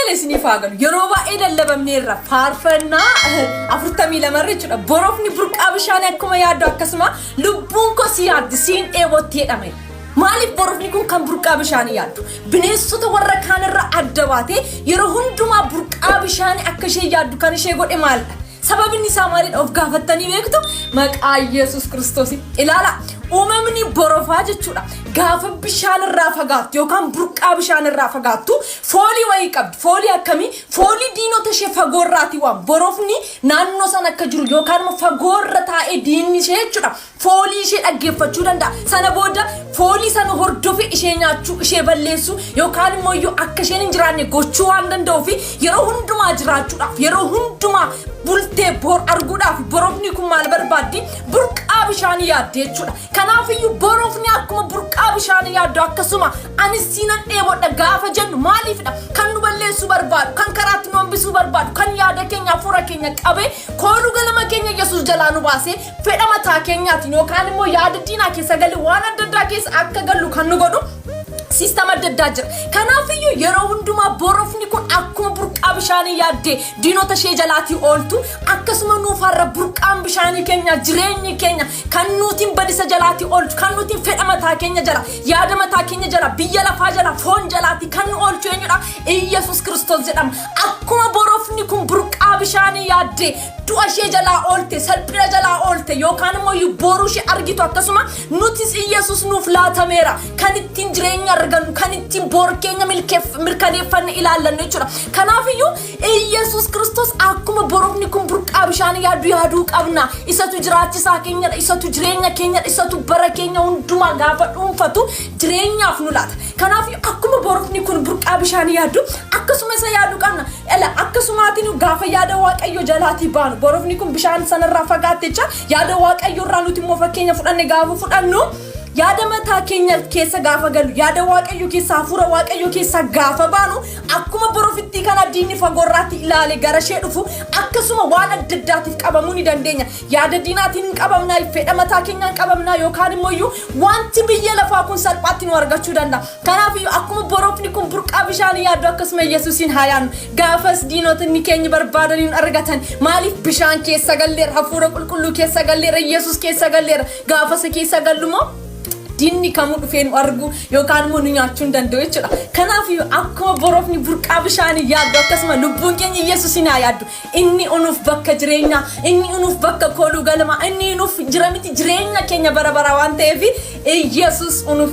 Wangeelee sinifaagan yeroo baay'ee lallabamneerra faarfannaa 42 jechuudha. Borofni burqaa bishaanii akkuma yaaddu akkasuma lubbuun koo si yaaddi siin dheebotti jedhame. Maaliif borofni kun kan burqaa bishaanii yaaddu? Bineensota warra kaanirra adda baatee yeroo hundumaa burqaa bishaanii akka ishee yaaddu kan ishee godhe maalidha? Sababni isaa maaliidha of gaafattanii beektu? Maqaa Yesuus Kiristoos ilaala. Uumamni Borofaa jechuudha. Gaafa bishaan irraa fagaattu yookaan burqaa bishaan irraa fagaattu foolii wayii qabdi. Foolii akkamii? Foolii diinota ishee fagoorraati waan. Borofni naannoo sana akka jiru yookaan fagoorra taa'ee diinni ishee jechuudha. Foolii ishee dhaggeeffachuu danda'a. Sana booda foolii sana hordofee ishee nyaachuu, ishee balleessuu yookaan immoo akka isheen hin jiraanne gochuu waan danda'uuf yeroo hundumaa jiraachuudhaaf yeroo hundumaa bultee bor arguudhaaf borofni kun maal barbaaddi? Burqaa bishaanii yaadde jechuudha. Kanaafiyyuu borofni akkuma burqaa bishaanii yaaddu akkasuma anis siinan dheebodha gaafa jennu maaliifidha? Kan nu balleessuu barbaadu, kan karaatti nu hambisuu barbaadu, kan yaada keenya hafuura keenya qabee kooluu galama keenya Yesuus jalaa nu baasee fedha mataa keenyaatiin yookaan immoo yaada diinaa keessa galee waan adda addaa keessa akka gallu kan nu godhu sistema adda addaa jira. Kanaafiyyuu yeroo hundumaa borofni kun akkuma burqaa bishaanii yaadde diinota ishee jalaatii ooltu akkasuma nuuf har'a burqaan bishaanii keenya jireenyi keenya kan nutiin badisa jalaatii oolchu kan nutiin fedha mataa keenya jala yaada mataa keenya jala biyya lafaa jala foon jalaatii kan nu oolchu eenyudha? Yesuus Kiristoos jedhama. Akkuma borofni kun burqaa bishaanii yaadde du'a ishee jalaa oolte salphina jalaa oolte yookaan immoo boruu ishee argitu akkasuma nutis Yesuus nuuf laatameera kan ittiin jireenya argannu kan ittiin bor keenya mirkaneeffanne ilaallannu jechuudha. Kanaafiyyuu Yesuus Kiristoos akkuma borofni kun burqaa bishaanii yaaduu qabna. Isatu jiraachisaa keenyadha, isatu jireenya keenyadha, isatu bara keenya hundumaa gaafa dhuunfatu jireenyaaf nu laata. Kanaafiyyuu akkuma borofni kun burqaa bishaanii yaaddu akkasuma isa yaaduu qabna. Akkasumaatiin gaafa yaada Waaqayyo jalaatii baanu borofni kun bishaan sanarraa fagaatte jecha yaada Waaqayyo irraa nuti immoo fakkeenya fudhanne gaafa fudhannu yaada mataa keenya keessa gaafa galu yaada Waaqayyo keessa hafuura Waaqayyo keessa gaafa baanu akkuma borofitti kana diinni fagoorraatti ilaale gara ishee dhufu akkasuma waan adda addaatiif qabamuu ni dandeenya. Yaada diinaatiin qabamnaa fedha mataa keenyaan qabamnaa yookaan immoo wanti biyya lafaa kun salphaatti nu argachuu danda'a. Kanaafiyyuu akkuma borofni kun burqaa bishaanii yaaddu akkasuma Yesuusin haa yaadnu. Gaafas diinotni keenya barbaadaniin argatan maaliif bishaan keessa galleera hafuura qulqulluu keessa galleera Yesuus keessa galleera gaafas keessa gallumoo diinni kamuu dhufee nu argu yookaan immoo nu nyaachuu danda'u jechuudha. Kanaafiyyuu akkuma borofni burqaa bishaanii yaaddu akkasuma lubbuun keenya Yesuusin haa yaaddu. Inni unuuf bakka jireenyaa, inni unuuf bakka kooluu galmaa, inni unuuf jireenya keenya bara bara waan ta'eef Yesuus unuuf